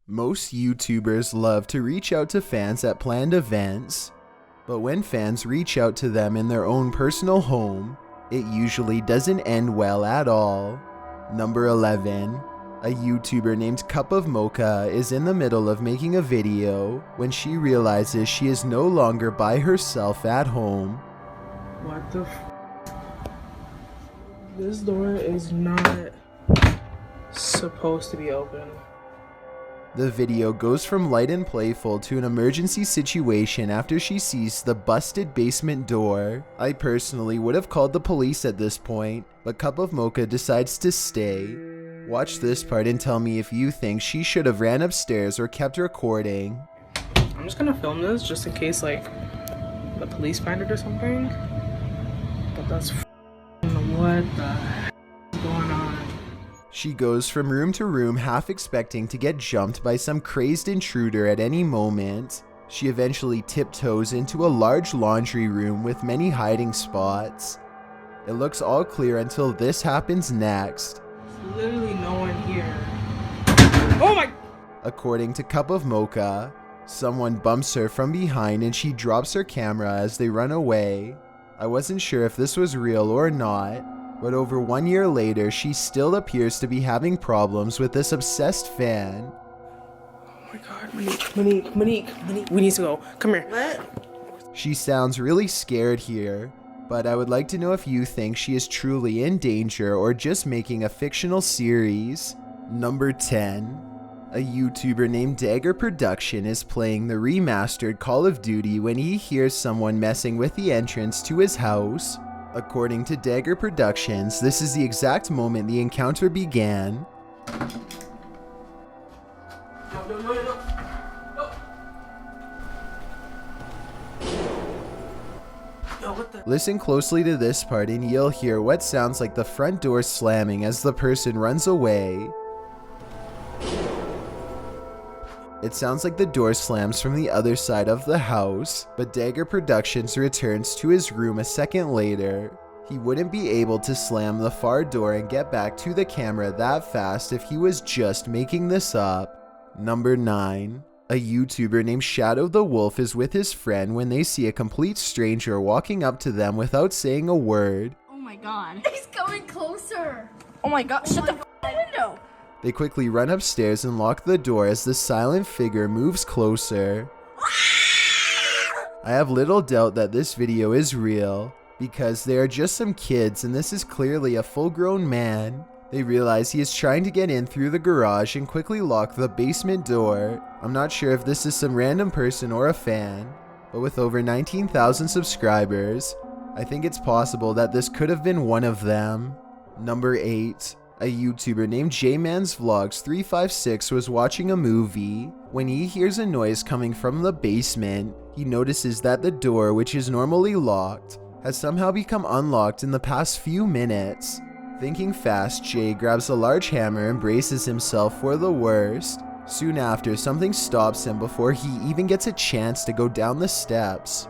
Most YouTubers love to reach out to fans at planned events, but when fans reach out to them in their own personal home, it usually doesn't end well at all. Number 11. A YouTuber named Cup of Mocha is in the middle of making a video when she realizes she is no longer by herself at home. What the f? This door is not supposed to be open. The video goes from light and playful to an emergency situation after she sees the busted basement door. I personally would have called the police at this point, but Cup of Mocha decides to stay. Watch this part and tell me if you think she should have ran upstairs or kept recording. I'm just gonna film this just in case like the police find it or something. But that's what the heck is going on? She goes from room to room half expecting to get jumped by some crazed intruder at any moment. She eventually tiptoes into a large laundry room with many hiding spots. It looks all clear until this happens next. There's literally no one here. Oh my! According to Cup of Mocha, someone bumps her from behind and she drops her camera as they run away. I wasn't sure if this was real or not, but over 1 year later, she still appears to be having problems with this obsessed fan. Oh my god, Monique, we need to go. Come here. What? She sounds really scared here, but I would like to know if you think she is truly in danger or just making a fictional series. Number 10. A YouTuber named Dagger Production is playing the remastered Call of Duty when he hears someone messing with the entrance to his house. According to Dagger Productions, this is the exact moment the encounter began. Listen closely to this part and you'll hear what sounds like the front door slamming as the person runs away. It sounds like the door slams from the other side of the house, but Dagger Productions returns to his room a second later. He wouldn't be able to slam the far door and get back to the camera that fast if he was just making this up. Number 9. A YouTuber named Shadow the Wolf is with his friend when they see a complete stranger walking up to them without saying a word. Oh my god. He's coming closer. Oh my god, shut the window. They quickly run upstairs and lock the door as the silent figure moves closer. I have little doubt that this video is real, because they are just some kids and this is clearly a full-grown man. They realize he is trying to get in through the garage and quickly lock the basement door. I'm not sure if this is some random person or a fan, but with over 19,000 subscribers, I think it's possible that this could have been one of them. Number 8. A YouTuber named JMansVlogs356 was watching a movie. When he hears a noise coming from the basement, he notices that the door, which is normally locked, has somehow become unlocked in the past few minutes. Thinking fast, Jay grabs a large hammer and braces himself for the worst. Soon after, something stops him before he even gets a chance to go down the steps.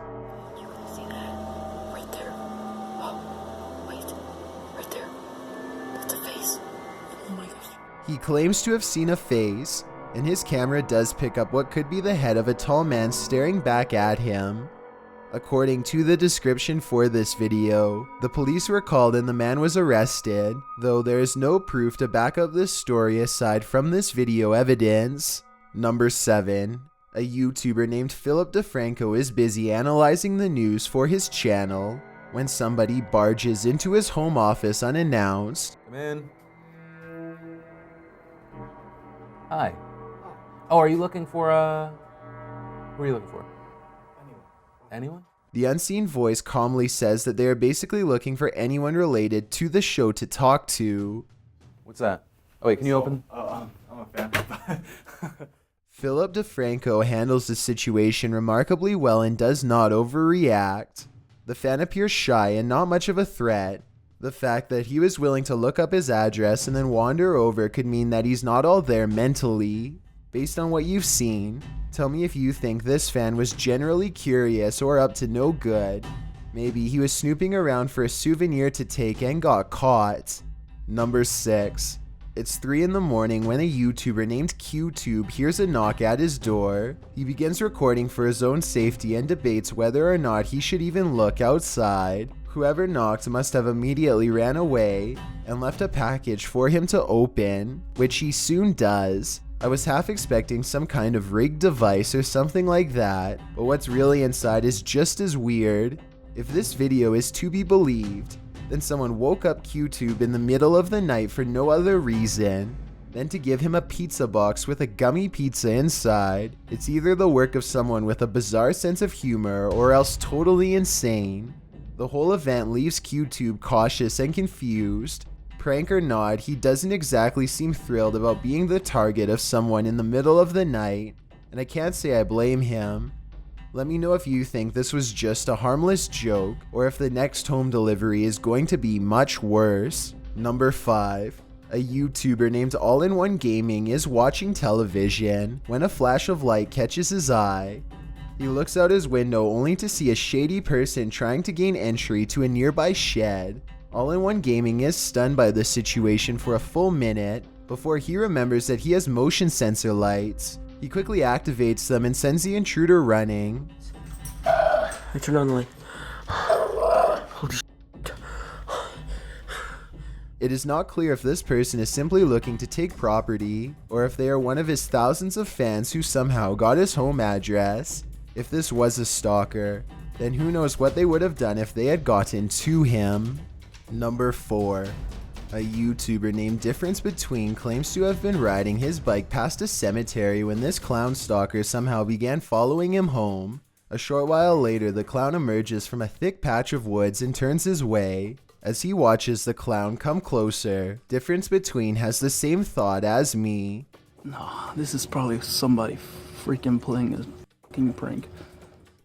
He claims to have seen a face, and his camera does pick up what could be the head of a tall man staring back at him. According to the description for this video, the police were called and the man was arrested, though there is no proof to back up this story aside from this video evidence. Number 7. A YouTuber named Philip DeFranco is busy analyzing the news for his channel when somebody barges into his home office unannounced. Come in. Hi. Oh, are you looking for, who are you looking for? Anyone? The unseen voice calmly says that they are basically looking for anyone related to the show to talk to. What's that? Oh, wait, can you open? I'm a fan. Philip DeFranco handles the situation remarkably well and does not overreact. The fan appears shy and not much of a threat. The fact that he was willing to look up his address and then wander over could mean that he's not all there mentally. Based on what you've seen, tell me if you think this fan was generally curious or up to no good. Maybe he was snooping around for a souvenir to take and got caught. Number 6. It's 3 in the morning when a YouTuber named QTube hears a knock at his door. He begins recording for his own safety and debates whether or not he should even look outside. Whoever knocked must have immediately ran away and left a package for him to open, which he soon does. I was half expecting some kind of rigged device or something like that, but what's really inside is just as weird. If this video is to be believed, then someone woke up QTube in the middle of the night for no other reason than to give him a pizza box with a gummy pizza inside. It's either the work of someone with a bizarre sense of humor or else totally insane. The whole event leaves QTube cautious and confused. Prank or not, he doesn't exactly seem thrilled about being the target of someone in the middle of the night, and I can't say I blame him. Let me know if you think this was just a harmless joke, or if the next home delivery is going to be much worse. Number 5. A YouTuber named All-in-One Gaming is watching television when a flash of light catches his eye. He looks out his window only to see a shady person trying to gain entry to a nearby shed. All-in-One Gaming is stunned by the situation for a full minute before he remembers that he has motion sensor lights. He quickly activates them and sends the intruder running. I turned on the light. Holy shit. It is not clear if this person is simply looking to take property, or if they are one of his thousands of fans who somehow got his home address. If this was a stalker, then who knows what they would have done if they had gotten to him. Number 4. A YouTuber named Difference Between claims to have been riding his bike past a cemetery when this clown stalker somehow began following him home. A short while later, the clown emerges from a thick patch of woods and turns his way. As he watches the clown come closer, Difference Between has the same thought as me. No, this is probably somebody freaking playing a fucking prank.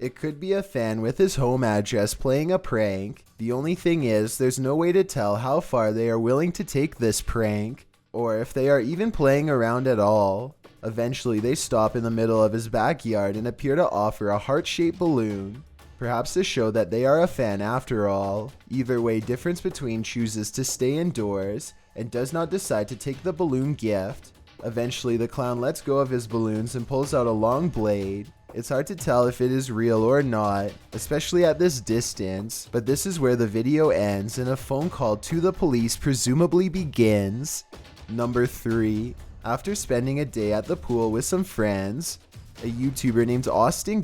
It could be a fan with his home address playing a prank. The only thing is, there's no way to tell how far they are willing to take this prank, or if they are even playing around at all. Eventually, they stop in the middle of his backyard and appear to offer a heart-shaped balloon, perhaps to show that they are a fan after all. Either way, Difference Between chooses to stay indoors and does not decide to take the balloon gift. Eventually, the clown lets go of his balloons and pulls out a long blade. It's hard to tell if it is real or not, especially at this distance, but this is where the video ends and a phone call to the police presumably begins. Number 3. After spending a day at the pool with some friends, a YouTuber named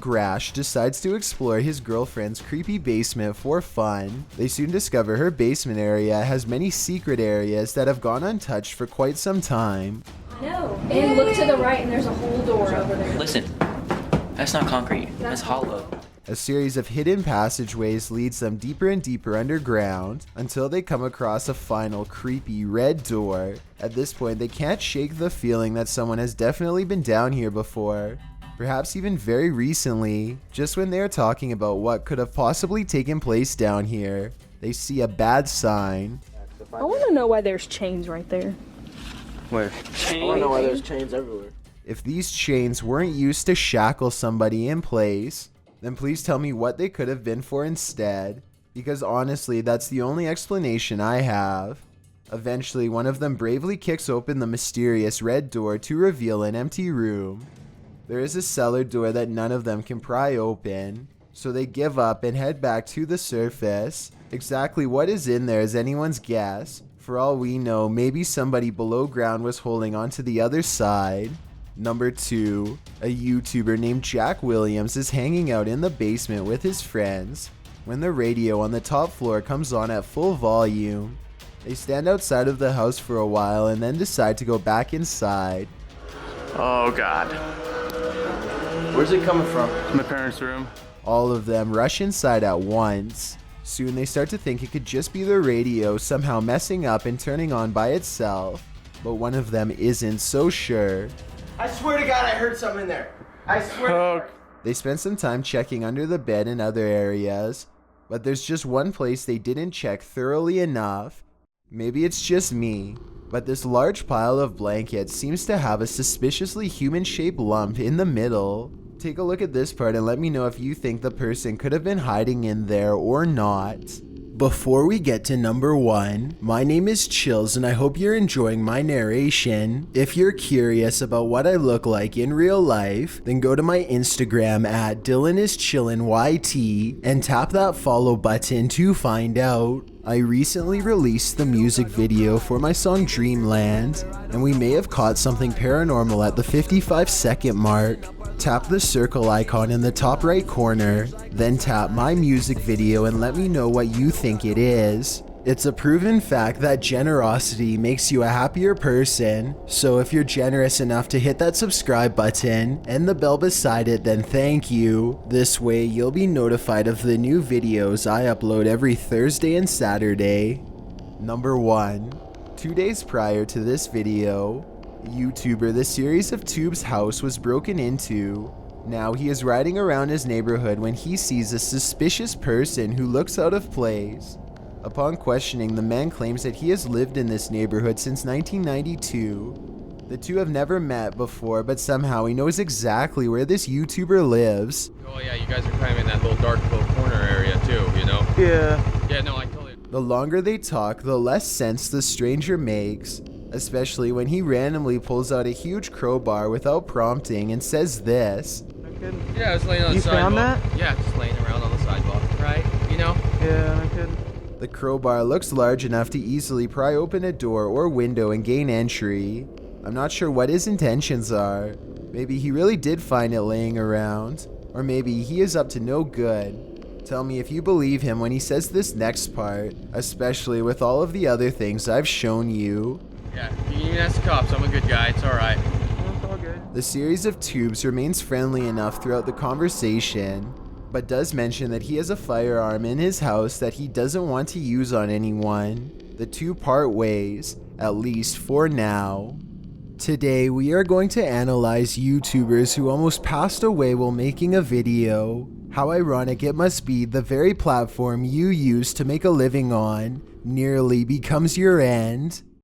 Grasch decides to explore his girlfriend's creepy basement for fun. They soon discover her basement area has many secret areas that have gone untouched for quite some time. No. And look to the right and there's a whole door over there. Listen, that's not concrete, that's hollow. A series of hidden passageways leads them deeper and deeper underground until they come across a final creepy red door. At this point, they can't shake the feeling that someone has definitely been down here before. Perhaps even very recently, just when they are talking about what could have possibly taken place down here, they see a bad sign. I want to know why there's chains right there. Where? I don't know why there's chains everywhere. If these chains weren't used to shackle somebody in place, then please tell me what they could have been for instead, because honestly, that's the only explanation I have. Eventually, one of them bravely kicks open the mysterious red door to reveal an empty room. There is a cellar door that none of them can pry open, so they give up and head back to the surface. Exactly what is in there is anyone's guess. For all we know, maybe somebody below ground was holding on to the other side. Number 2, a YouTuber named Jack Williams is hanging out in the basement with his friends when the radio on the top floor comes on at full volume. They stand outside of the house for a while and then decide to go back inside. Oh God. Where's it coming from? My parents' room. All of them rush inside at once. Soon they start to think it could just be the radio somehow messing up and turning on by itself, but one of them isn't so sure. I swear to God I heard something in there. I swear. Oh. They spend some time checking under the bed and other areas, but there's just one place they didn't check thoroughly enough. Maybe it's just me, but this large pile of blankets seems to have a suspiciously human-shaped lump in the middle. Take a look at this part and let me know if you think the person could have been hiding in there or not. Before we get to number 1, my name is Chills and I hope you're enjoying my narration. If you're curious about what I look like in real life, then go to my Instagram at DylanIsChillinYT and tap that follow button to find out. I recently released the music video for my song Dreamland, and we may have caught something paranormal at the 55-second mark. Tap the circle icon in the top right corner, then tap my music video and let me know what you think it is. It's a proven fact that generosity makes you a happier person, so if you're generous enough to hit that subscribe button and the bell beside it, then thank you. This way you'll be notified of the new videos I upload every Thursday and Saturday. Number 1. 2 days prior to this video, YouTuber the SeriesofTubes house was broken into. Now he is riding around his neighborhood when he sees a suspicious person who looks out of place. Upon questioning, the man claims that he has lived in this neighborhood since 1992. The two have never met before, but somehow he knows exactly where this YouTuber lives. Oh yeah, you guys are kind of in that little dark little corner area too, you know? Yeah. Yeah, no, I totally... The longer they talk, the less sense the stranger makes, especially when he randomly pulls out a huge crowbar without prompting and says this. Yeah, I was laying on the You sidewalk. found that? Yeah, just laying around on the sidewalk, right? You know? Yeah, I could. The crowbar looks large enough to easily pry open a door or window and gain entry. I'm not sure what his intentions are. Maybe he really did find it laying around, or maybe he is up to no good. Tell me if you believe him when he says this next part, especially with all of the other things I've shown you. Yeah, you can even ask the cops. I'm a good guy. It's alright. It's all good. The SeriesofTubes remains friendly enough throughout the conversation, but does mention that he has a firearm in his house that he doesn't want to use on anyone. The two part ways, at least for now. Today we are going to analyze YouTubers who almost passed away while making a video. How ironic it must be the very platform you use to make a living on nearly becomes your end.